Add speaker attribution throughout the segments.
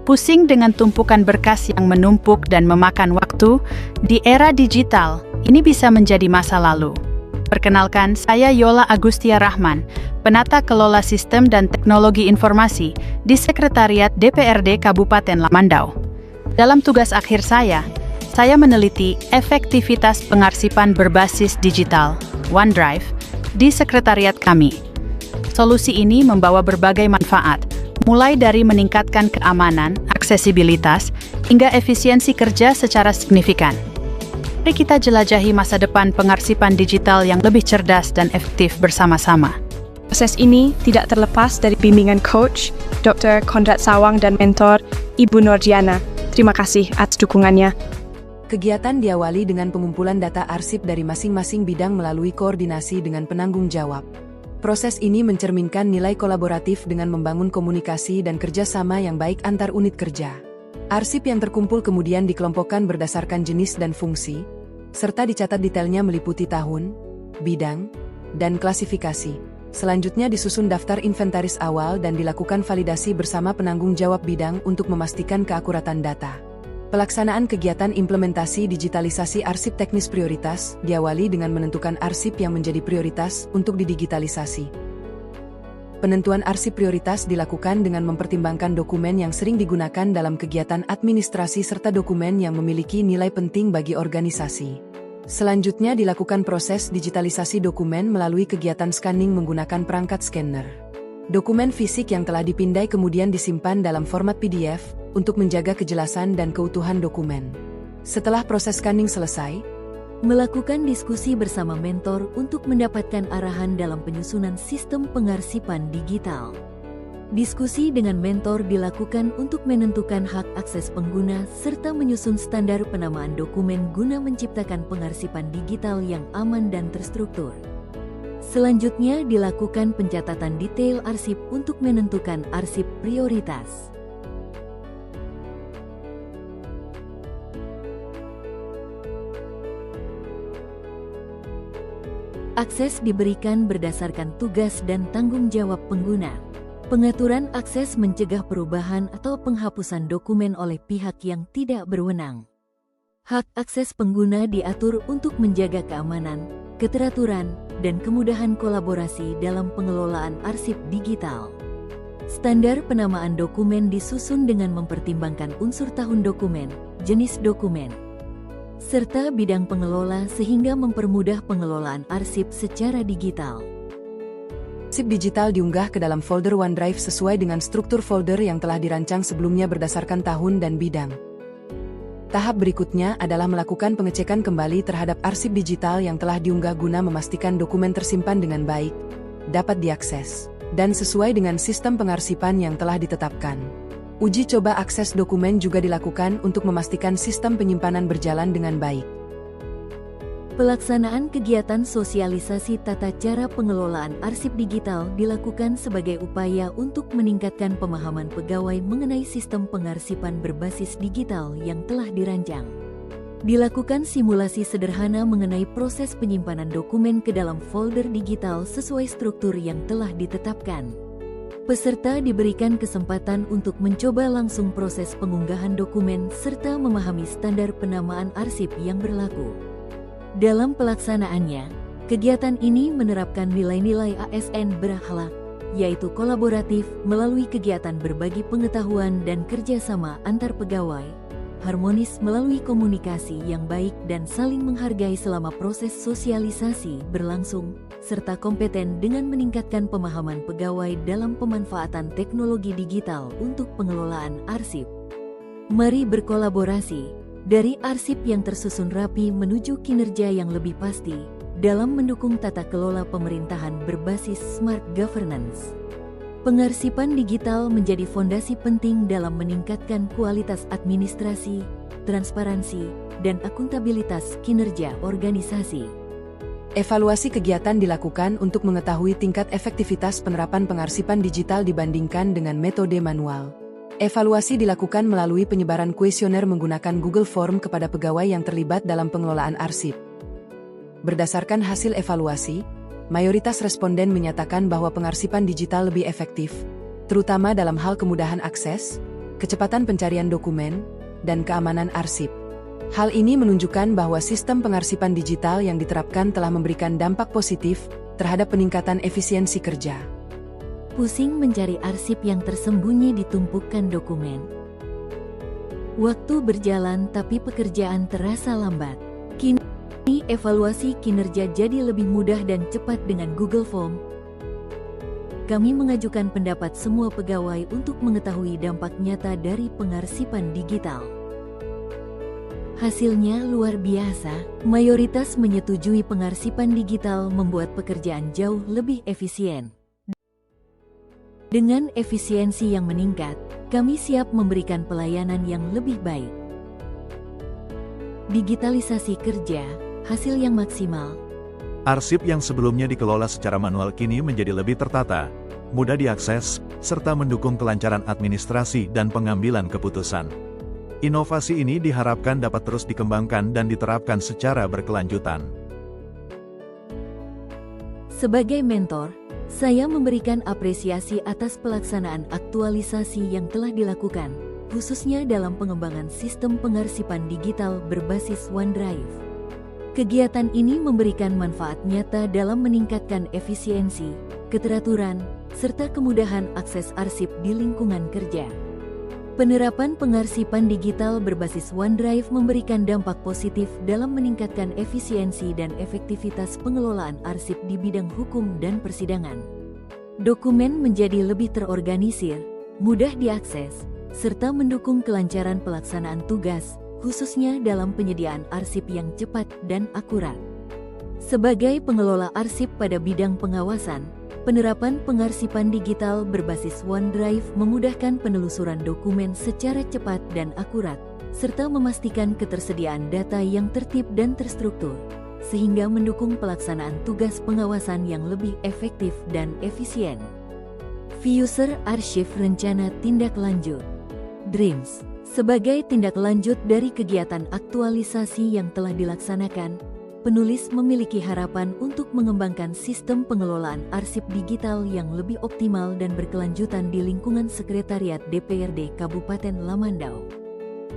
Speaker 1: Pusing dengan tumpukan berkas yang menumpuk dan memakan waktu, di era digital, ini bisa menjadi masa lalu. Perkenalkan, saya Yola Agustia Rahman, Penata Kelola Sistem dan Teknologi Informasi di Sekretariat DPRD Kabupaten Lamandau. Dalam tugas akhir saya meneliti efektivitas pengarsipan berbasis digital, OneDrive, di sekretariat kami. Solusi ini membawa berbagai manfaat, mulai dari meningkatkan keamanan, aksesibilitas, hingga efisiensi kerja secara signifikan. Mari kita jelajahi masa depan pengarsipan digital yang lebih cerdas dan efektif bersama-sama.
Speaker 2: Proses ini tidak terlepas dari bimbingan coach, Dr. Kondrat Sawang dan mentor, Ibu Nordiana. Terima kasih atas dukungannya.
Speaker 3: Kegiatan diawali dengan pengumpulan data arsip dari masing-masing bidang melalui koordinasi dengan penanggung jawab. Proses ini mencerminkan nilai kolaboratif dengan membangun komunikasi dan kerjasama yang baik antar unit kerja. Arsip yang terkumpul kemudian dikelompokkan berdasarkan jenis dan fungsi, serta dicatat detailnya meliputi tahun, bidang, dan klasifikasi. Selanjutnya disusun daftar inventaris awal dan dilakukan validasi bersama penanggung jawab bidang untuk memastikan keakuratan data. Pelaksanaan kegiatan implementasi digitalisasi arsip teknis prioritas diawali dengan menentukan arsip yang menjadi prioritas untuk didigitalisasi. Penentuan arsip prioritas dilakukan dengan mempertimbangkan dokumen yang sering digunakan dalam kegiatan administrasi serta dokumen yang memiliki nilai penting bagi organisasi. Selanjutnya dilakukan proses digitalisasi dokumen melalui kegiatan scanning menggunakan perangkat scanner. Dokumen fisik yang telah dipindai kemudian disimpan dalam format PDF untuk menjaga kejelasan dan keutuhan dokumen. Setelah proses scanning selesai,
Speaker 4: melakukan diskusi bersama mentor untuk mendapatkan arahan dalam penyusunan sistem pengarsipan digital. Diskusi dengan mentor dilakukan untuk menentukan hak akses pengguna serta menyusun standar penamaan dokumen guna menciptakan pengarsipan digital yang aman dan terstruktur. Selanjutnya dilakukan pencatatan detail arsip untuk menentukan arsip prioritas. Akses diberikan berdasarkan tugas dan tanggung jawab pengguna. Pengaturan akses mencegah perubahan atau penghapusan dokumen oleh pihak yang tidak berwenang. Hak akses pengguna diatur untuk menjaga keamanan, keteraturan, dan kemudahan kolaborasi dalam pengelolaan arsip digital. Standar penamaan dokumen disusun dengan mempertimbangkan unsur tahun dokumen, jenis dokumen, serta bidang pengelola sehingga mempermudah pengelolaan arsip secara digital.
Speaker 3: Arsip digital diunggah ke dalam folder OneDrive sesuai dengan struktur folder yang telah dirancang sebelumnya berdasarkan tahun dan bidang. Tahap berikutnya adalah melakukan pengecekan kembali terhadap arsip digital yang telah diunggah guna memastikan dokumen tersimpan dengan baik, dapat diakses, dan sesuai dengan sistem pengarsipan yang telah ditetapkan. Uji coba akses dokumen juga dilakukan untuk memastikan sistem penyimpanan berjalan dengan baik.
Speaker 4: Pelaksanaan kegiatan sosialisasi tata cara pengelolaan arsip digital dilakukan sebagai upaya untuk meningkatkan pemahaman pegawai mengenai sistem pengarsipan berbasis digital yang telah dirancang. Dilakukan simulasi sederhana mengenai proses penyimpanan dokumen ke dalam folder digital sesuai struktur yang telah ditetapkan. Peserta diberikan kesempatan untuk mencoba langsung proses pengunggahan dokumen serta memahami standar penamaan arsip yang berlaku. Dalam pelaksanaannya, kegiatan ini menerapkan nilai-nilai ASN berakhlak, yaitu kolaboratif melalui kegiatan berbagi pengetahuan dan kerjasama antar pegawai, harmonis melalui komunikasi yang baik dan saling menghargai selama proses sosialisasi berlangsung, serta kompeten dengan meningkatkan pemahaman pegawai dalam pemanfaatan teknologi digital untuk pengelolaan arsip. Mari berkolaborasi dari arsip yang tersusun rapi menuju kinerja yang lebih pasti dalam mendukung tata kelola pemerintahan berbasis smart governance. Pengarsipan digital menjadi fondasi penting dalam meningkatkan kualitas administrasi, transparansi, dan akuntabilitas kinerja organisasi.
Speaker 3: Evaluasi kegiatan dilakukan untuk mengetahui tingkat efektivitas penerapan pengarsipan digital dibandingkan dengan metode manual. Evaluasi dilakukan melalui penyebaran kuesioner menggunakan Google Form kepada pegawai yang terlibat dalam pengelolaan arsip. Berdasarkan hasil evaluasi, mayoritas responden menyatakan bahwa pengarsipan digital lebih efektif, terutama dalam hal kemudahan akses, kecepatan pencarian dokumen, dan keamanan arsip. Hal ini menunjukkan bahwa sistem pengarsipan digital yang diterapkan telah memberikan dampak positif terhadap peningkatan efisiensi kerja.
Speaker 4: Pusing mencari arsip yang tersembunyi di tumpukan dokumen. Waktu berjalan tapi pekerjaan terasa lambat. Kini evaluasi kinerja jadi lebih mudah dan cepat dengan Google Form. Kami mengajukan pendapat semua pegawai untuk mengetahui dampak nyata dari pengarsipan digital. Hasilnya luar biasa, mayoritas menyetujui pengarsipan digital membuat pekerjaan jauh lebih efisien. Dengan efisiensi yang meningkat, kami siap memberikan pelayanan yang lebih baik. Digitalisasi kerja, hasil yang maksimal.
Speaker 5: Arsip yang sebelumnya dikelola secara manual kini menjadi lebih tertata, mudah diakses, serta mendukung kelancaran administrasi dan pengambilan keputusan. Inovasi ini diharapkan dapat terus dikembangkan dan diterapkan secara berkelanjutan.
Speaker 4: Sebagai mentor, saya memberikan apresiasi atas pelaksanaan aktualisasi yang telah dilakukan, khususnya dalam pengembangan sistem pengarsipan digital berbasis OneDrive. Kegiatan ini memberikan manfaat nyata dalam meningkatkan efisiensi, keteraturan, serta kemudahan akses arsip di lingkungan kerja. Penerapan pengarsipan digital berbasis OneDrive memberikan dampak positif dalam meningkatkan efisiensi dan efektivitas pengelolaan arsip di bidang hukum dan persidangan. Dokumen menjadi lebih terorganisir, mudah diakses, serta mendukung kelancaran pelaksanaan tugas, khususnya dalam penyediaan arsip yang cepat dan akurat. Sebagai pengelola arsip pada bidang pengawasan, penerapan pengarsipan digital berbasis OneDrive memudahkan penelusuran dokumen secara cepat dan akurat, serta memastikan ketersediaan data yang tertib dan terstruktur, sehingga mendukung pelaksanaan tugas pengawasan yang lebih efektif dan efisien. Future Arsip Rencana Tindak Lanjut DREAMS. Sebagai tindak lanjut dari kegiatan aktualisasi yang telah dilaksanakan, penulis memiliki harapan untuk mengembangkan sistem pengelolaan arsip digital yang lebih optimal dan berkelanjutan di lingkungan Sekretariat DPRD Kabupaten Lamandau.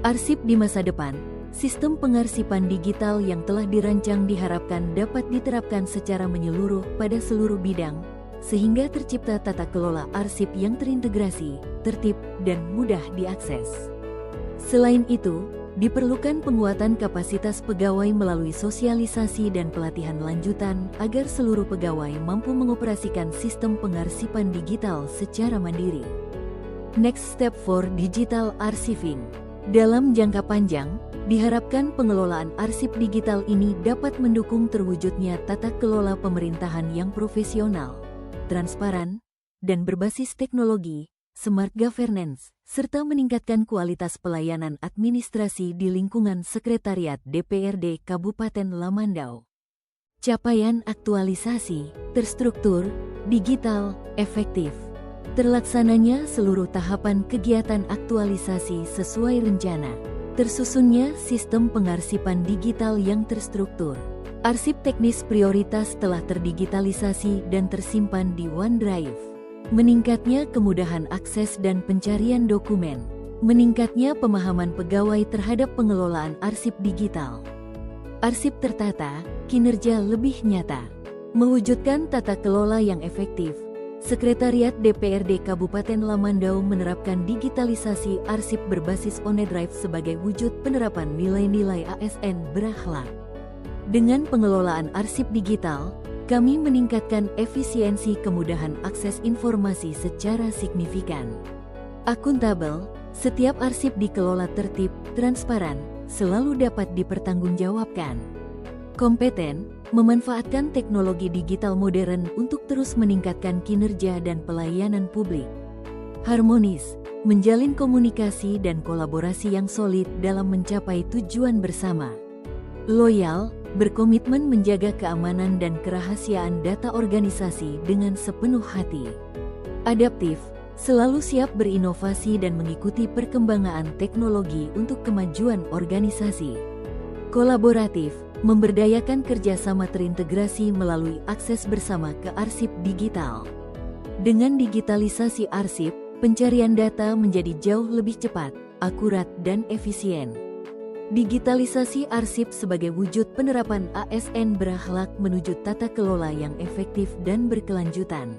Speaker 4: Arsip di masa depan, sistem pengarsipan digital yang telah dirancang diharapkan dapat diterapkan secara menyeluruh pada seluruh bidang, sehingga tercipta tata kelola arsip yang terintegrasi, tertib, dan mudah diakses. Selain itu, diperlukan penguatan kapasitas pegawai melalui sosialisasi dan pelatihan lanjutan agar seluruh pegawai mampu mengoperasikan sistem pengarsipan digital secara mandiri. Next step for digital archiving. Dalam jangka panjang, diharapkan pengelolaan arsip digital ini dapat mendukung terwujudnya tata kelola pemerintahan yang profesional, transparan, dan berbasis teknologi, smart governance, serta meningkatkan kualitas pelayanan administrasi di lingkungan Sekretariat DPRD Kabupaten Lamandau. Capaian aktualisasi, terstruktur, digital, efektif. Terlaksananya seluruh tahapan kegiatan aktualisasi sesuai rencana. Tersusunnya sistem pengarsipan digital yang terstruktur. Arsip teknis prioritas telah terdigitalisasi dan tersimpan di OneDrive. Meningkatnya kemudahan akses dan pencarian dokumen, meningkatnya pemahaman pegawai terhadap pengelolaan arsip digital. Arsip tertata, kinerja lebih nyata. Mewujudkan tata kelola yang efektif, Sekretariat DPRD Kabupaten Lamandau menerapkan digitalisasi arsip berbasis OneDrive sebagai wujud penerapan nilai-nilai ASN berakhlak. Dengan pengelolaan arsip digital, kami meningkatkan efisiensi kemudahan akses informasi secara signifikan. Akuntabel, setiap arsip dikelola tertib, transparan, selalu dapat dipertanggungjawabkan. Kompeten, memanfaatkan teknologi digital modern untuk terus meningkatkan kinerja dan pelayanan publik. Harmonis, menjalin komunikasi dan kolaborasi yang solid dalam mencapai tujuan bersama. Loyal, berkomitmen menjaga keamanan dan kerahasiaan data organisasi dengan sepenuh hati. Adaptif, selalu siap berinovasi dan mengikuti perkembangan teknologi untuk kemajuan organisasi. Kolaboratif, memberdayakan kerjasama terintegrasi melalui akses bersama ke arsip digital. Dengan digitalisasi arsip, pencarian data menjadi jauh lebih cepat, akurat, dan efisien. Digitalisasi arsip sebagai wujud penerapan ASN berakhlak menuju tata kelola yang efektif dan berkelanjutan.